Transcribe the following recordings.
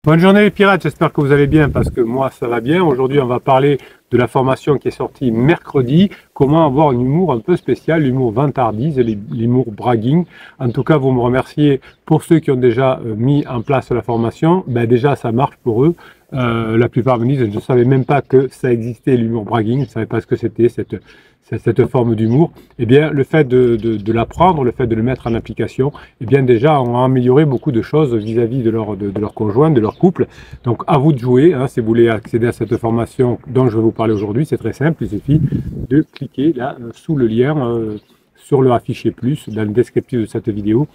Bonne journée les pirates, j'espère que vous allez bien parce que moi ça va bien. Aujourd'hui on va parler de la formation qui est sortie mercredi, comment avoir un humour un peu spécial, l'humour vantardise, l'humour bragging. En tout cas vous me remerciez pour ceux qui ont déjà mis en place la formation, déjà ça marche pour eux. La plupart me disent je ne savais même pas que ça existait l'humour bragging, je ne savais pas ce que c'était cette forme d'humour. Eh bien le fait de l'apprendre, le fait de le mettre en application, eh bien déjà on a amélioré beaucoup de choses vis-à-vis de leur conjoint, de leur couple. Donc à vous de jouer, hein, si vous voulez accéder à cette formation dont je vais vous parler aujourd'hui, c'est très simple, il suffit de cliquer là sous le lien sur le afficher plus dans le descriptif de cette vidéo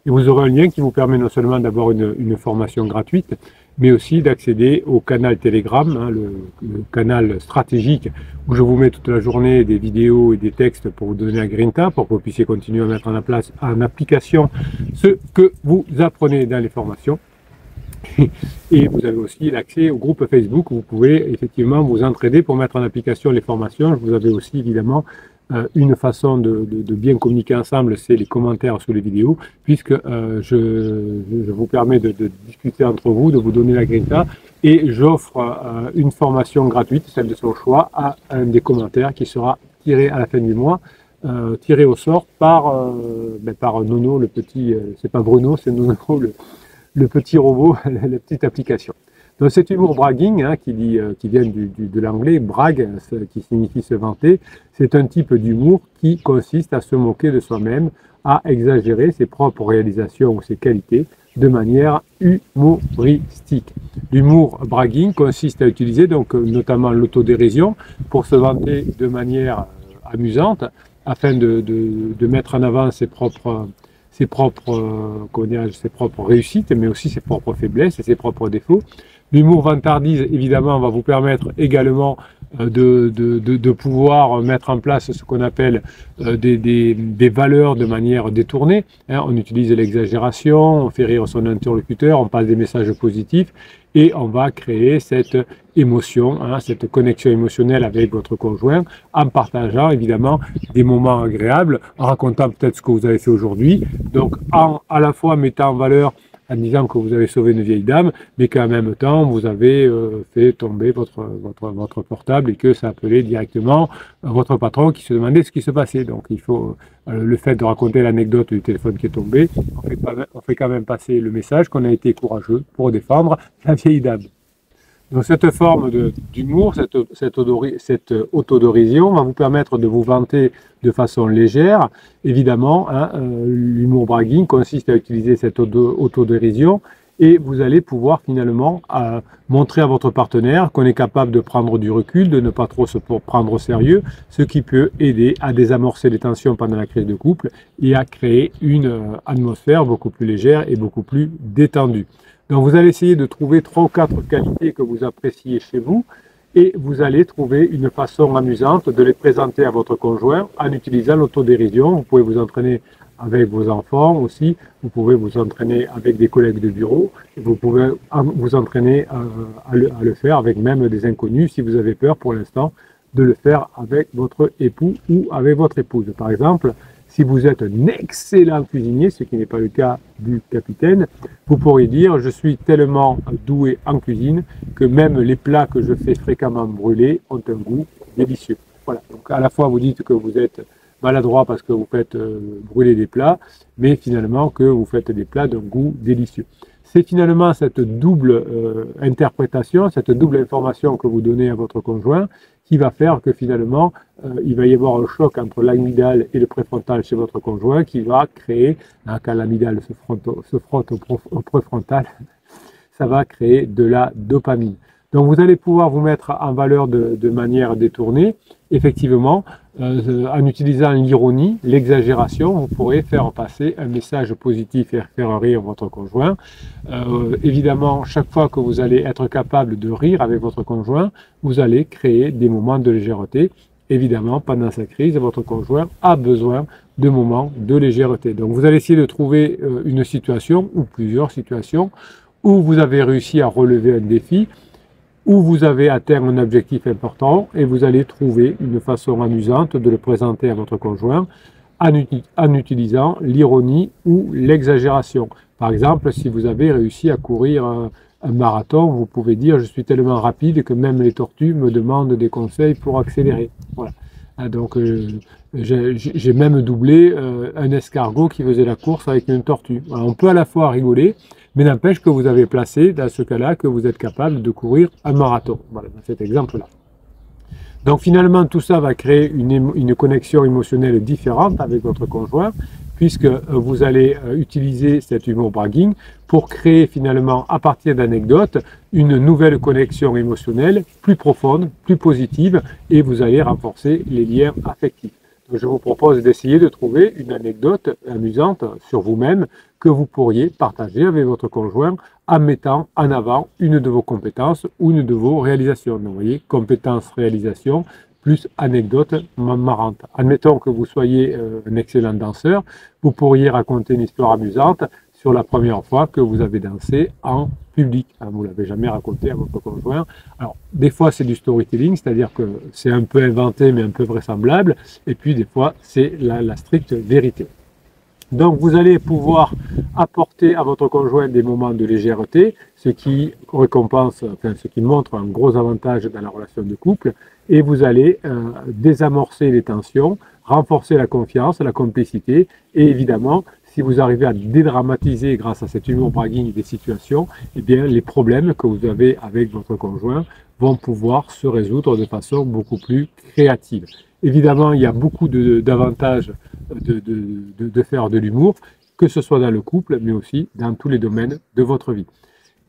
et vous aurez un lien qui vous permet non seulement d'avoir une formation gratuite, mais aussi d'accéder au canal Telegram, hein, le canal stratégique où je vous mets toute la journée des vidéos et des textes pour vous donner un grinta, pour que vous puissiez continuer à mettre en application ce que vous apprenez dans les formations. Et vous avez aussi l'accès au groupe Facebook où vous pouvez effectivement vous entraider pour mettre en application les formations. Vous avez aussi évidemment une façon de bien communiquer ensemble, c'est les commentaires sous les vidéos, puisque je vous permets de discuter entre vous, de vous donner la grinta, et j'offre une formation gratuite, celle de son choix, à un des commentaires qui sera tiré à la fin du mois, tiré au sort par Nono, le petit, c'est pas Bruno, c'est Nono, le petit robot, la petite application. Donc cet humour bragging, hein, qui vient de l'anglais, brag, qui signifie se vanter, c'est un type d'humour qui consiste à se moquer de soi-même, à exagérer ses propres réalisations ou ses qualités de manière humoristique. L'humour bragging consiste à utiliser donc notamment l'autodérision pour se vanter de manière amusante, afin de mettre en avant ses propres réussites, mais aussi ses propres faiblesses et ses propres défauts. L'humour vantardise, évidemment, va vous permettre également de pouvoir mettre en place ce qu'on appelle des valeurs de manière détournée. Hein, on utilise l'exagération, on fait rire son interlocuteur, on passe des messages positifs et on va créer cette émotion, hein, cette connexion émotionnelle avec votre conjoint en partageant évidemment des moments agréables, en racontant peut-être ce que vous avez fait aujourd'hui. Donc à la fois mettant en valeur en disant que vous avez sauvé une vieille dame, mais qu'en même temps, vous avez fait tomber votre portable et que ça appelait directement votre patron qui se demandait ce qui se passait. Donc, il faut le fait de raconter l'anecdote du téléphone qui est tombé, on fait quand même passer le message qu'on a été courageux pour défendre la vieille dame. Donc cette forme d'humour, cette autodérision va vous permettre de vous vanter de façon légère. Évidemment, hein, l'humour bragging consiste à utiliser cette autodérision et vous allez pouvoir finalement montrer à votre partenaire qu'on est capable de prendre du recul, de ne pas trop se prendre au sérieux, ce qui peut aider à désamorcer les tensions pendant la crise de couple et à créer une atmosphère beaucoup plus légère et beaucoup plus détendue. Donc vous allez essayer de trouver 3 ou 4 qualités que vous appréciez chez vous et vous allez trouver une façon amusante de les présenter à votre conjoint en utilisant l'autodérision. Vous pouvez vous entraîner avec vos enfants aussi, vous pouvez vous entraîner avec des collègues de bureau, et vous pouvez vous entraîner à le faire avec même des inconnus si vous avez peur pour l'instant de le faire avec votre époux ou avec votre épouse. Par exemple, si vous êtes un excellent cuisinier, ce qui n'est pas le cas du capitaine, vous pourrez dire « je suis tellement doué en cuisine que même les plats que je fais fréquemment brûler ont un goût délicieux ». Voilà, donc à la fois vous dites que vous êtes maladroit parce que vous faites brûler des plats, mais finalement que vous faites des plats d'un goût délicieux. C'est finalement cette double interprétation, cette double information que vous donnez à votre conjoint qui va faire que finalement, il va y avoir un choc entre l'amygdale et le préfrontal chez votre conjoint qui va créer, quand l'amygdale se frotte au préfrontal, ça va créer de la dopamine. Donc vous allez pouvoir vous mettre en valeur de manière détournée. Effectivement, en utilisant l'ironie, l'exagération, vous pourrez faire passer un message positif et faire rire votre conjoint. Évidemment, chaque fois que vous allez être capable de rire avec votre conjoint, vous allez créer des moments de légèreté. Évidemment, pendant sa crise, votre conjoint a besoin de moments de légèreté. Donc vous allez essayer de trouver une situation ou plusieurs situations où vous avez réussi à relever un défi, où vous avez atteint un objectif important et vous allez trouver une façon amusante de le présenter à votre conjoint en utilisant l'ironie ou l'exagération. Par exemple, si vous avez réussi à courir un marathon, vous pouvez dire je suis tellement rapide que même les tortues me demandent des conseils pour accélérer. Voilà. Donc j'ai même doublé un escargot qui faisait la course avec une tortue. Voilà, on peut à la fois rigoler, mais n'empêche que vous avez placé dans ce cas-là que vous êtes capable de courir un marathon. Voilà, dans cet exemple-là. Donc finalement, tout ça va créer une connexion émotionnelle différente avec votre conjoint, puisque vous allez utiliser cet humour bragging pour créer finalement, à partir d'anecdotes, une nouvelle connexion émotionnelle plus profonde, plus positive, et vous allez renforcer les liens affectifs. Donc je vous propose d'essayer de trouver une anecdote amusante sur vous-même que vous pourriez partager avec votre conjoint en mettant en avant une de vos compétences ou une de vos réalisations. Donc vous voyez, compétence, réalisation, plus anecdote marrante. Admettons que vous soyez un excellent danseur, vous pourriez raconter une histoire amusante sur la première fois que vous avez dansé en public. Vous ne l'avez jamais raconté à votre conjoint. Alors, des fois, c'est du storytelling, c'est-à-dire que c'est un peu inventé, mais un peu vraisemblable. Et puis, des fois, c'est la stricte vérité. Donc, vous allez pouvoir apporter à votre conjoint des moments de légèreté, ce qui récompense, enfin, ce qui montre un gros avantage dans la relation de couple. Et vous allez désamorcer les tensions, renforcer la confiance, la complicité. Et évidemment, si vous arrivez à dédramatiser grâce à cet humour bragging des situations, eh bien, les problèmes que vous avez avec votre conjoint vont pouvoir se résoudre de façon beaucoup plus créative. Évidemment, il y a beaucoup d'avantages de faire de l'humour, que ce soit dans le couple, mais aussi dans tous les domaines de votre vie.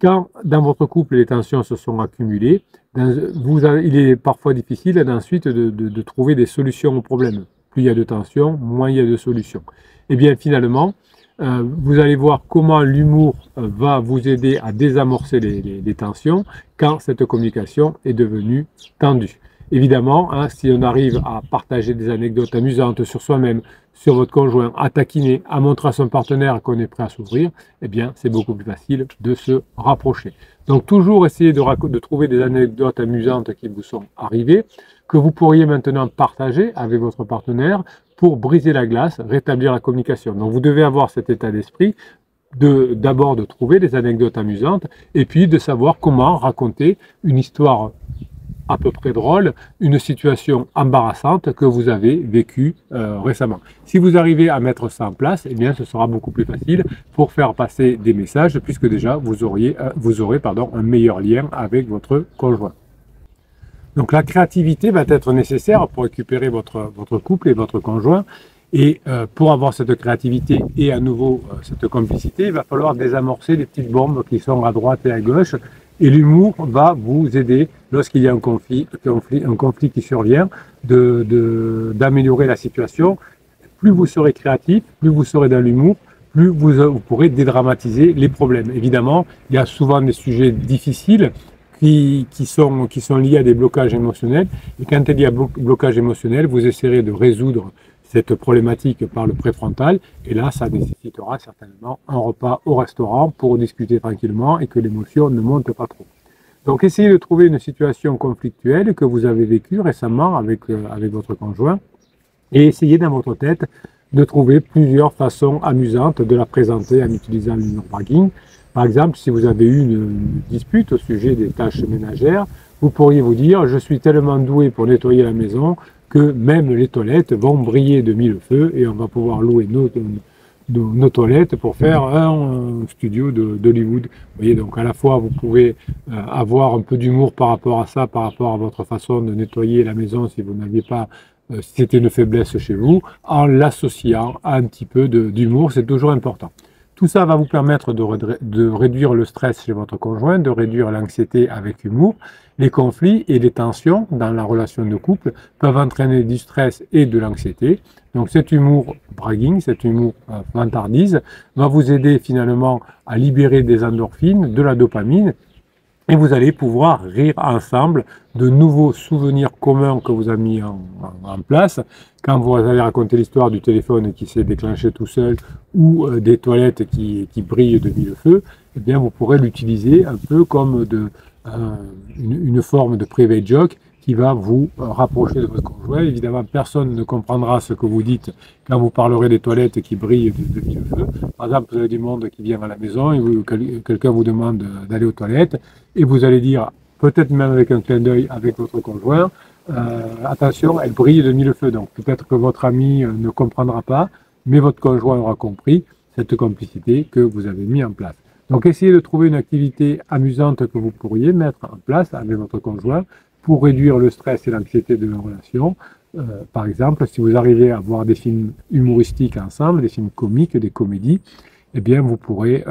Quand dans votre couple les tensions se sont accumulées, il est parfois difficile ensuite de trouver des solutions aux problèmes. Plus il y a de tensions, moins il y a de solutions. Et bien finalement, vous allez voir comment l'humour va vous aider à désamorcer les tensions quand cette communication est devenue tendue. Évidemment, si on arrive à partager des anecdotes amusantes sur soi-même, sur votre conjoint, à taquiner, à montrer à son partenaire qu'on est prêt à s'ouvrir, eh bien, c'est beaucoup plus facile de se rapprocher. Donc, toujours essayer de trouver des anecdotes amusantes qui vous sont arrivées, que vous pourriez maintenant partager avec votre partenaire pour briser la glace, rétablir la communication. Donc, vous devez avoir cet état d'esprit d'abord de trouver des anecdotes amusantes et puis de savoir comment raconter une histoire à peu près drôle, une situation embarrassante que vous avez vécue récemment. Si vous arrivez à mettre ça en place, eh bien, ce sera beaucoup plus facile pour faire passer des messages, puisque déjà vous aurez un meilleur lien avec votre conjoint. Donc la créativité va être nécessaire pour récupérer votre couple et votre conjoint. Et pour avoir cette créativité et à nouveau cette complicité, il va falloir désamorcer les petites bombes qui sont à droite et à gauche. Et l'humour va vous aider lorsqu'il y a un conflit qui survient, d'améliorer la situation. Plus vous serez créatif, plus vous serez dans l'humour, plus vous pourrez dédramatiser les problèmes. Évidemment, il y a souvent des sujets difficiles qui sont liés à des blocages émotionnels. Et quand il y a blocage émotionnel, vous essaierez de résoudre cette problématique par le préfrontal, et là, ça nécessitera certainement un repas au restaurant pour discuter tranquillement et que l'émotion ne monte pas trop. Donc, essayez de trouver une situation conflictuelle que vous avez vécue récemment avec votre conjoint et essayez dans votre tête de trouver plusieurs façons amusantes de la présenter en utilisant l'humour bragging. Par exemple, si vous avez eu une dispute au sujet des tâches ménagères, vous pourriez vous dire « Je suis tellement doué pour nettoyer la maison que même les toilettes vont briller de mille feux et on va pouvoir louer nos toilettes pour faire un studio d'Hollywood. » Vous voyez, donc à la fois vous pouvez avoir un peu d'humour par rapport à ça, par rapport à votre façon de nettoyer la maison si vous n'aviez pas, si c'était une faiblesse chez vous, en l'associant à un petit peu d'humour, c'est toujours important. Tout ça va vous permettre de réduire le stress chez votre conjoint, de réduire l'anxiété avec humour. Les conflits et les tensions dans la relation de couple peuvent entraîner du stress et de l'anxiété. Donc cet humour bragging, cet humour vantardise, va vous aider finalement à libérer des endorphines, de la dopamine, et vous allez pouvoir rire ensemble de nouveaux souvenirs communs que vous avez mis en place. Quand vous allez raconter l'histoire du téléphone qui s'est déclenché tout seul ou des toilettes qui brillent de mille feux, eh bien vous pourrez l'utiliser un peu comme une forme de private joke qui va vous rapprocher de votre conjoint. Évidemment, personne ne comprendra ce que vous dites quand vous parlerez des toilettes qui brillent de mille feux. Par exemple, vous avez du monde qui vient à la maison et quelqu'un vous demande d'aller aux toilettes et vous allez dire, peut-être même avec un clin d'œil avec votre conjoint, attention, elle brille de mille feux. Donc peut-être que votre ami ne comprendra pas, mais votre conjoint aura compris cette complicité que vous avez mis en place. Donc essayez de trouver une activité amusante que vous pourriez mettre en place avec votre conjoint pour réduire le stress et l'anxiété de la relation. Par exemple, si vous arrivez à voir des films humoristiques ensemble, des films comiques, des comédies, eh bien vous pourrez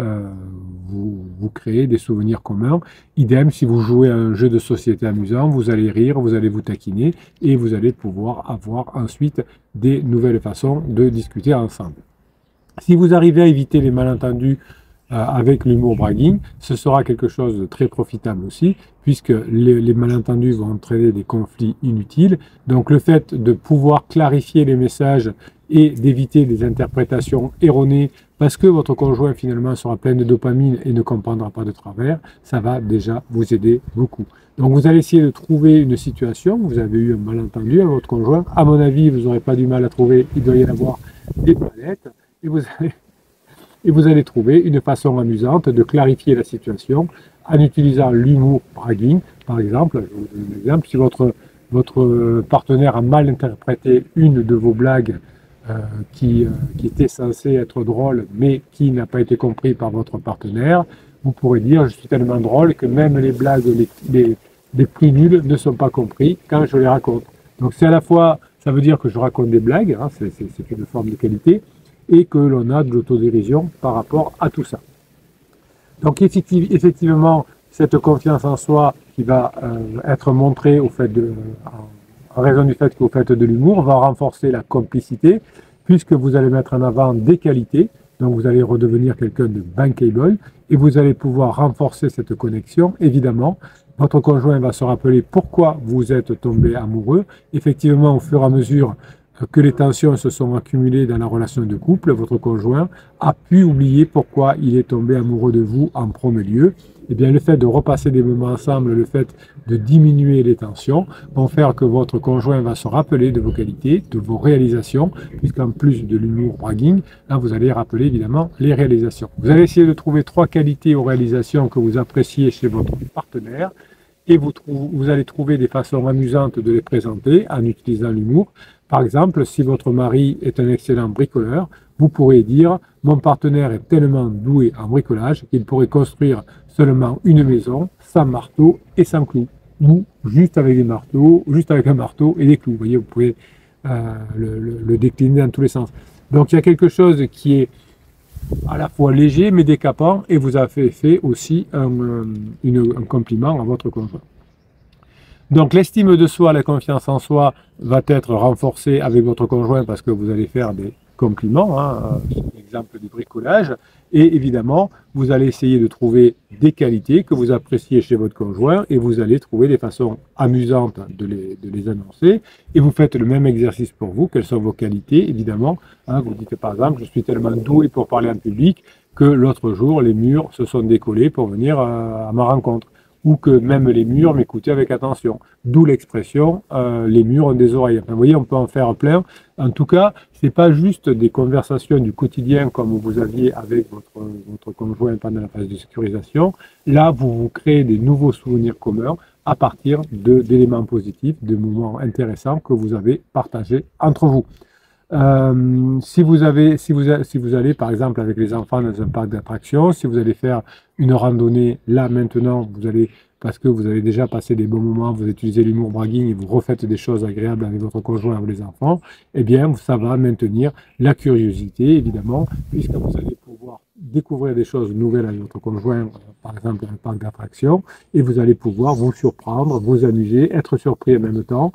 vous créer des souvenirs communs. Idem, si vous jouez à un jeu de société amusant, vous allez rire, vous allez vous taquiner et vous allez pouvoir avoir ensuite des nouvelles façons de discuter ensemble. Si vous arrivez à éviter les malentendus avec l'humour bragging, ce sera quelque chose de très profitable aussi, puisque les malentendus vont entraîner des conflits inutiles. Donc le fait de pouvoir clarifier les messages et d'éviter des interprétations erronées, parce que votre conjoint finalement sera plein de dopamine et ne comprendra pas de travers, ça va déjà vous aider beaucoup. Donc vous allez essayer de trouver une situation, vous avez eu un malentendu avec votre conjoint, à mon avis vous n'aurez pas du mal à trouver, il doit y en avoir des planètes, et vous allez trouver une façon amusante de clarifier la situation en utilisant l'humour bragging. Par exemple, je vous donne un exemple, si votre partenaire a mal interprété une de vos blagues qui était censée être drôle, mais qui n'a pas été comprise par votre partenaire, vous pourrez dire, je suis tellement drôle que même les blagues les plus nulles ne sont pas comprises quand je les raconte. Donc c'est à la fois, ça veut dire que je raconte des blagues, hein, c'est une forme de qualité, et que l'on a de l'autodérision par rapport à tout ça. Donc effectivement, cette confiance en soi qui va être montrée en raison du fait que vous faites de l'humour va renforcer la complicité, puisque vous allez mettre en avant des qualités, donc vous allez redevenir quelqu'un de bankable, et vous allez pouvoir renforcer cette connexion. Évidemment, votre conjoint va se rappeler pourquoi vous êtes tombé amoureux. Effectivement, au fur et à mesure que les tensions se sont accumulées dans la relation de couple, votre conjoint a pu oublier pourquoi il est tombé amoureux de vous en premier lieu. Eh bien, le fait de repasser des moments ensemble, le fait de diminuer les tensions, vont faire que votre conjoint va se rappeler de vos qualités, de vos réalisations, puisqu'en plus de l'humour bragging, là, vous allez rappeler évidemment les réalisations. Vous allez essayer de trouver 3 qualités ou réalisations que vous appréciez chez votre partenaire, et vous allez trouver des façons amusantes de les présenter en utilisant l'humour. Par exemple, si votre mari est un excellent bricoleur, vous pourrez dire « Mon partenaire est tellement doué en bricolage qu'il pourrait construire seulement une maison sans marteau et sans clous. » Ou juste avec des marteaux, juste avec un marteau et des clous. Vous voyez, vous pouvez le décliner dans tous les sens. Donc il y a quelque chose qui est à la fois léger mais décapant, et vous avez fait aussi un compliment à votre conjoint. Donc l'estime de soi, la confiance en soi va être renforcée avec votre conjoint parce que vous allez faire des compliments, hein, l'exemple du bricolage, et évidemment vous allez essayer de trouver des qualités que vous appréciez chez votre conjoint et vous allez trouver des façons amusantes de les annoncer, et vous faites le même exercice pour vous. Quelles sont vos qualités? Évidemment, hein, vous dites par exemple, je suis tellement doué pour parler en public que l'autre jour les murs se sont décollés pour venir à ma rencontre, ou que même les murs m'écoutaient avec attention. D'où l'expression les murs ont des oreilles. Enfin, vous voyez, on peut en faire plein. En tout cas, ce n'est pas juste des conversations du quotidien comme vous aviez avec votre conjoint pendant la phase de sécurisation. Là, vous créez des nouveaux souvenirs communs à partir d'éléments positifs, de moments intéressants que vous avez partagés entre vous. Si vous allez par exemple avec les enfants dans un parc d'attractions, si vous allez faire une randonnée, là maintenant vous allez, parce que vous avez déjà passé des bons moments, vous utilisez l'humour bragging et vous refaites des choses agréables avec votre conjoint, avec les enfants, eh bien ça va maintenir la curiosité évidemment, puisque vous allez pouvoir découvrir des choses nouvelles avec votre conjoint, par exemple dans un parc d'attractions, et vous allez pouvoir vous surprendre, vous amuser, être surpris en même temps,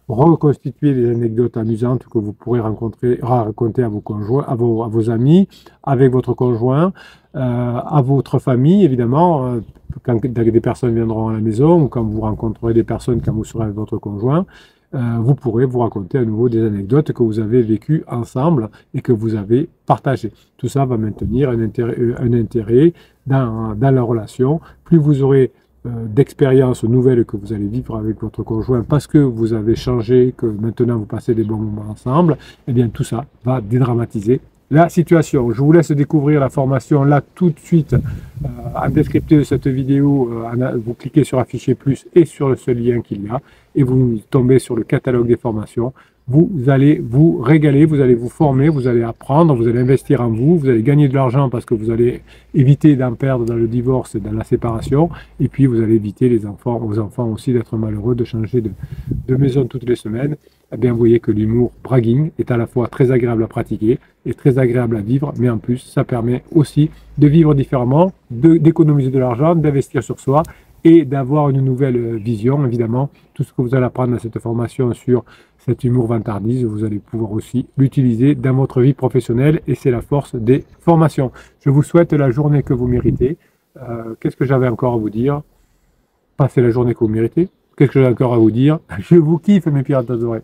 reconstituer des anecdotes amusantes que vous pourrez raconter à vos conjoints, à vos amis, avec votre conjoint, à votre famille évidemment, quand des personnes viendront à la maison, ou quand vous rencontrerez des personnes quand vous serez avec votre conjoint, vous pourrez vous raconter à nouveau des anecdotes que vous avez vécues ensemble et que vous avez partagées. Tout ça va maintenir un intérêt dans la relation. Plus vous aurez d'expériences nouvelles que vous allez vivre avec votre conjoint parce que vous avez changé, que maintenant vous passez des bons moments ensemble, eh bien tout ça va dédramatiser la situation. Je vous laisse découvrir la formation là tout de suite en descriptif de cette vidéo. Vous cliquez sur afficher plus et sur ce lien qu'il y a et vous tombez sur le catalogue des formations. Vous allez vous régaler, vous allez vous former, vous allez apprendre, vous allez investir en vous, vous allez gagner de l'argent parce que vous allez éviter d'en perdre dans le divorce et dans la séparation, et puis vous allez éviter aux enfants aussi d'être malheureux, de changer de maison toutes les semaines. Eh bien, vous voyez que l'humour bragging est à la fois très agréable à pratiquer et très agréable à vivre, mais en plus, ça permet aussi de vivre différemment, d'économiser de l'argent, d'investir sur soi et d'avoir une nouvelle vision. Évidemment, tout ce que vous allez apprendre dans cette formation sur cet humour vantardise, vous allez pouvoir aussi l'utiliser dans votre vie professionnelle et c'est la force des formations. Je vous souhaite la journée que vous méritez. Qu'est-ce que j'avais encore à vous dire? Passez la journée que vous méritez. Qu'est-ce que j'ai encore à vous dire? Je vous kiffe mes pirates adorés.